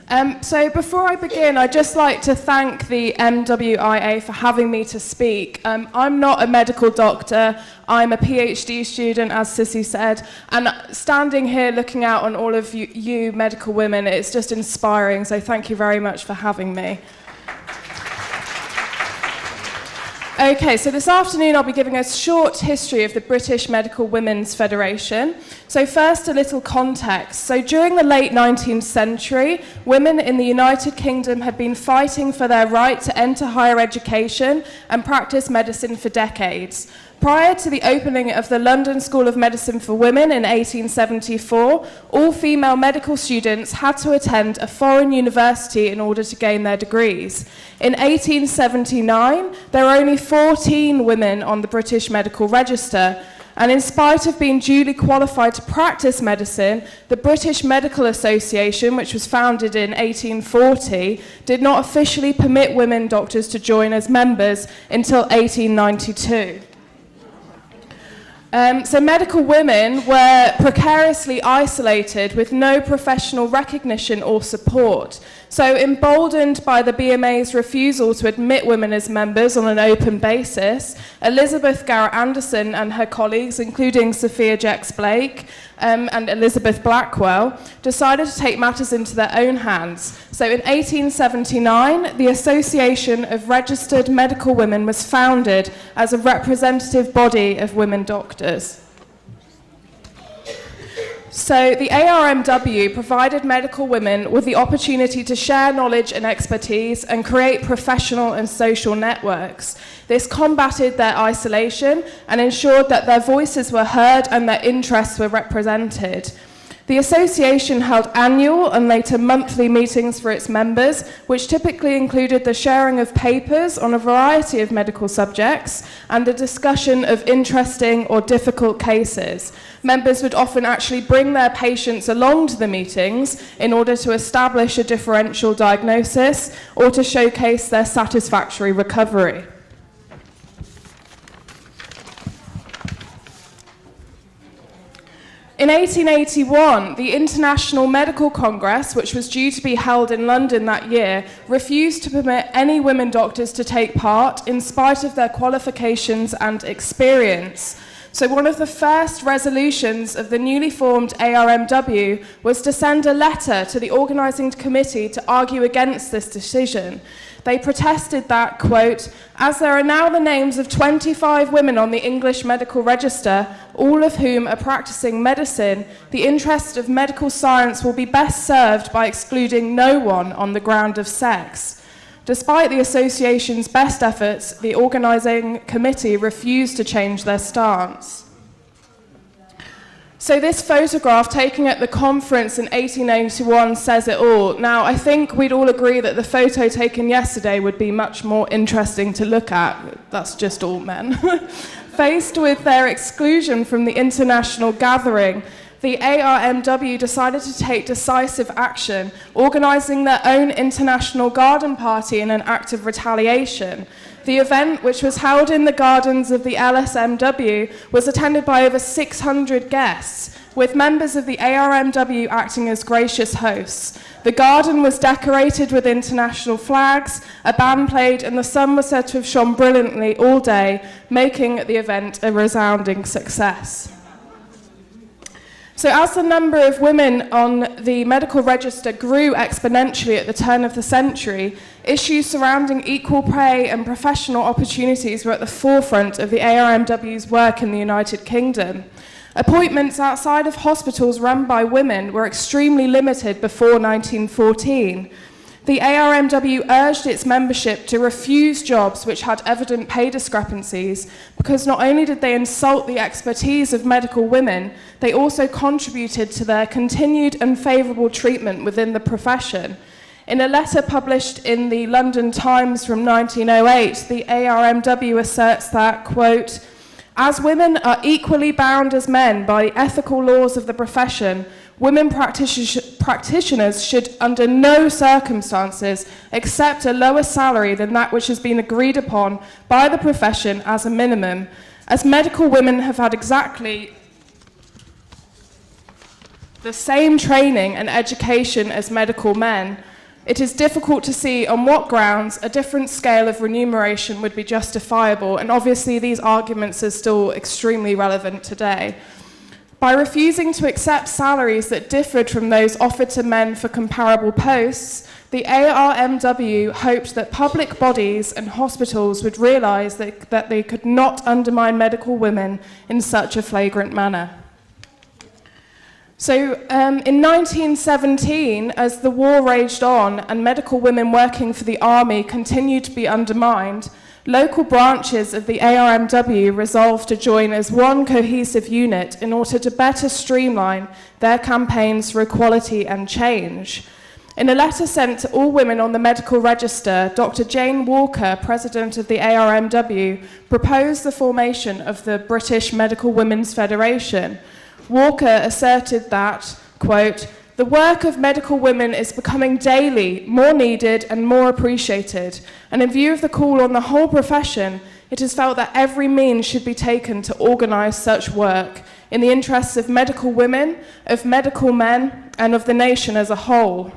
So before I begin, I'd just like to thank the MWIA for having me to speak. I'm not a medical doctor, I'm a PhD student, as Sissy said, and standing here looking out on all of you medical women, it's just inspiring, so thank you very much for having me. Okay, so this afternoon I'll be giving a short history of the British Medical Women's Federation. So first, a little context. So during the late 19th century, women in the United Kingdom had been fighting for their right to enter higher education and practice medicine for decades. Prior to the opening of the London School of Medicine for Women in 1874, all female medical students had to attend a foreign university in order to gain their degrees. In 1879, there were only 14 women on the British Medical Register, and in spite of being duly qualified to practice medicine, the British Medical Association, which was founded in 1840, did not officially permit women doctors to join as members until 1892. So medical women were precariously isolated with no professional recognition or support. So emboldened by the BMA's refusal to admit women as members on an open basis, Elizabeth Garrett Anderson and her colleagues, including Sophia Jex-Blake and Elizabeth Blackwell, decided to take matters into their own hands. So in 1879, the Association of Registered Medical Women was founded as a representative body of women doctors. So the ARMW provided medical women with the opportunity to share knowledge and expertise and create professional and social networks. This combated their isolation and ensured that their voices were heard and their interests were represented. The association held annual and later monthly meetings for its members, which typically included the sharing of papers on a variety of medical subjects and the discussion of interesting or difficult cases. Members would often actually bring their patients along to the meetings in order to establish a differential diagnosis or to showcase their satisfactory recovery. In 1881, the International Medical Congress, which was due to be held in London that year, refused to permit any women doctors to take part in spite of their qualifications and experience. So one of the first resolutions of the newly formed ARMW was to send a letter to the organising committee to argue against this decision. They protested that, quote, "As there are now the names of 25 women on the English Medical Register, all of whom are practicing medicine, the interest of medical science will be best served by excluding no one on the ground of sex." Despite the association's best efforts, the organising committee refused to change their stance. So this photograph taken at the conference in 1881 says it all. Now, I think we'd all agree that the photo taken yesterday would be much more interesting to look at. That's just all men. Faced with their exclusion from the international gathering, the ARMW decided to take decisive action, organising their own international garden party in an act of retaliation. The event, which was held in the gardens of the LSMW, was attended by over 600 guests, with members of the ARMW acting as gracious hosts. The garden was decorated with international flags, a band played, and the sun was said to have shone brilliantly all day, making the event a resounding success. So as the number of women on the medical register grew exponentially at the turn of the century, issues surrounding equal pay and professional opportunities were at the forefront of the ARMW's work in the United Kingdom. Appointments outside of hospitals run by women were extremely limited before 1914. The ARMW urged its membership to refuse jobs which had evident pay discrepancies because not only did they insult the expertise of medical women, they also contributed to their continued unfavourable treatment within the profession. In a letter published in the London Times from 1908, the ARMW asserts that, quote, "As women are equally bound as men by the ethical laws of the profession, women practitioners should under no circumstances accept a lower salary than that which has been agreed upon by the profession as a minimum, as medical women have had exactly the same training and education as medical men. It is difficult to see on what grounds a different scale of remuneration would be justifiable, and obviously these arguments are still extremely relevant today. By refusing to accept salaries that differed from those offered to men for comparable posts, the ARMW hoped that public bodies and hospitals would realise that they could not undermine medical women in such a flagrant manner. So in 1917, as the war raged on and medical women working for the army continued to be undermined, local branches of the ARMW resolved to join as one cohesive unit in order to better streamline their campaigns for equality and change. In a letter sent to all women on the medical register, Dr. Jane Walker, president of the ARMW, proposed the formation of the British Medical Women's Federation. Walker asserted that, quote, "The work of medical women is becoming daily more needed and more appreciated, and in view of the call on the whole profession, it is felt that every means should be taken to organise such work in the interests of medical women, of medical men, and of the nation as a whole.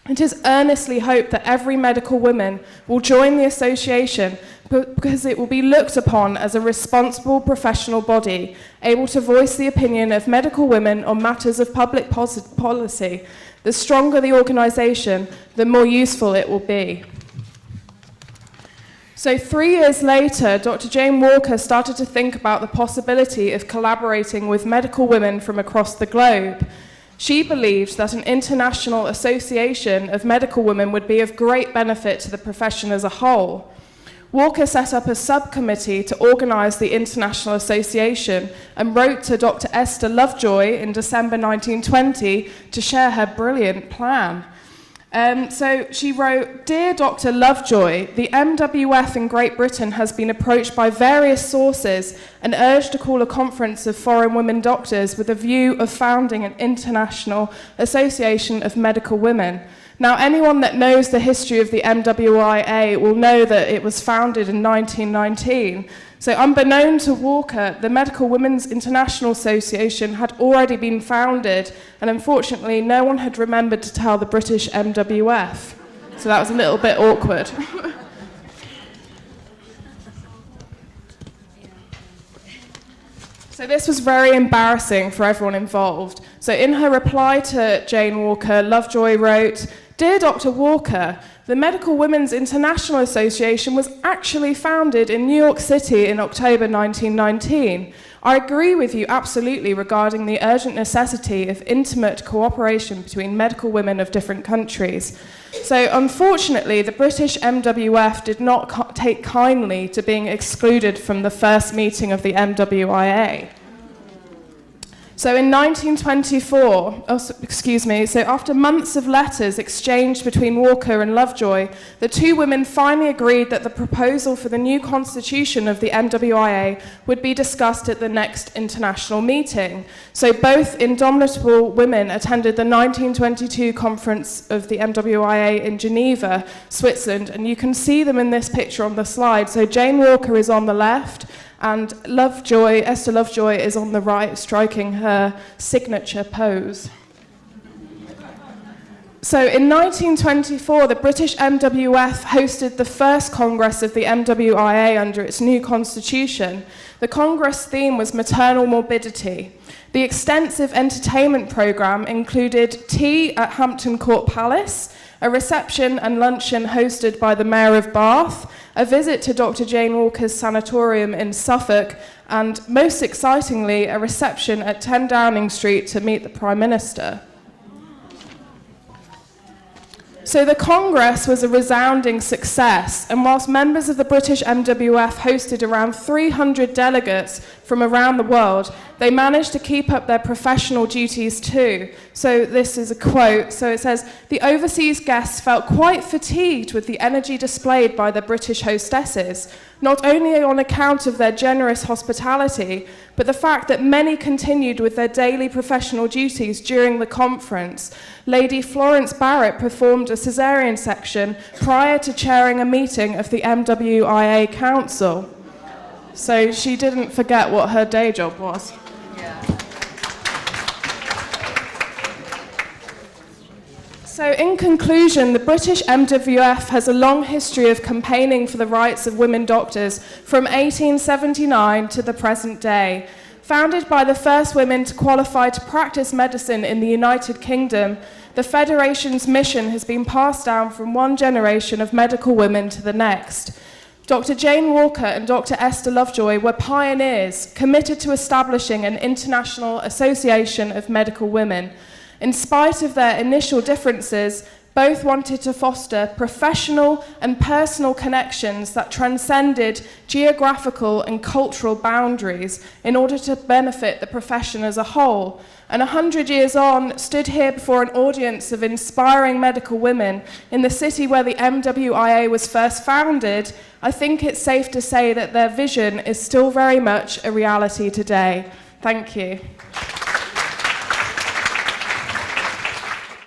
It is earnestly hoped that every medical woman will join the association because it will be looked upon as a responsible professional body, able to voice the opinion of medical women on matters of public policy. The stronger the organisation, the more useful it will be." So 3 years later, Dr. Jane Walker started to think about the possibility of collaborating with medical women from across the globe. She believed that an international association of medical women would be of great benefit to the profession as a whole. Walker set up a subcommittee to organise the International Association and wrote to Dr. Esther Lovejoy in December 1920 to share her brilliant plan. So she wrote, "Dear Dr. Lovejoy, the MWF in Great Britain has been approached by various sources and urged to call a conference of foreign women doctors with a view of founding an international association of medical women. Now, anyone that knows the history of the MWIA will know that it was founded in 1919. So unbeknown to Walker, the Medical Women's International Association had already been founded, and unfortunately no one had remembered to tell the British MWF. So that was a little bit awkward. So this was very embarrassing for everyone involved. So in her reply to Jane Walker, Lovejoy wrote, "Dear Dr. Walker, the Medical Women's International Association was actually founded in New York City in October 1919. I agree with you absolutely regarding the urgent necessity of intimate cooperation between medical women of different countries. So unfortunately, the British MWF did not take kindly to being excluded from the first meeting of the MWIA. So in 1924, so after months of letters exchanged between Walker and Lovejoy, the two women finally agreed that the proposal for the new constitution of the MWIA would be discussed at the next international meeting. So both indomitable women attended the 1922 conference of the MWIA in Geneva, Switzerland, and you can see them in this picture on the slide. So Jane Walker is on the left, and Esther Lovejoy is on the right, striking her signature pose. So in 1924, the British MWF hosted the first Congress of the MWIA under its new constitution. The Congress theme was maternal morbidity. The extensive entertainment programme included tea at Hampton Court Palace, a reception and luncheon hosted by the Mayor of Bath, a visit to Dr. Jane Walker's sanatorium in Suffolk, and most excitingly, a reception at 10 Downing Street to meet the Prime Minister. So the Congress was a resounding success, and whilst members of the British MWF hosted around 300 delegates from around the world, they managed to keep up their professional duties too. So this is a quote. So it says, "The overseas guests felt quite fatigued with the energy displayed by the British hostesses, not only on account of their generous hospitality, but the fact that many continued with their daily professional duties during the conference. Lady Florence Barrett performed a caesarean section prior to chairing a meeting of the MWIA Council." So she didn't forget what her day job was. So in conclusion, the British MWF has a long history of campaigning for the rights of women doctors from 1879 to the present day. Founded by the first women to qualify to practice medicine in the United Kingdom, the Federation's mission has been passed down from one generation of medical women to the next. Dr. Jane Walker and Dr. Esther Lovejoy were pioneers committed to establishing an international association of medical women. In spite of their initial differences, both wanted to foster professional and personal connections that transcended geographical and cultural boundaries in order to benefit the profession as a whole. And 100 years on, stood here before an audience of inspiring medical women in the city where the MWIA was first founded, I think it's safe to say that their vision is still very much a reality today. Thank you.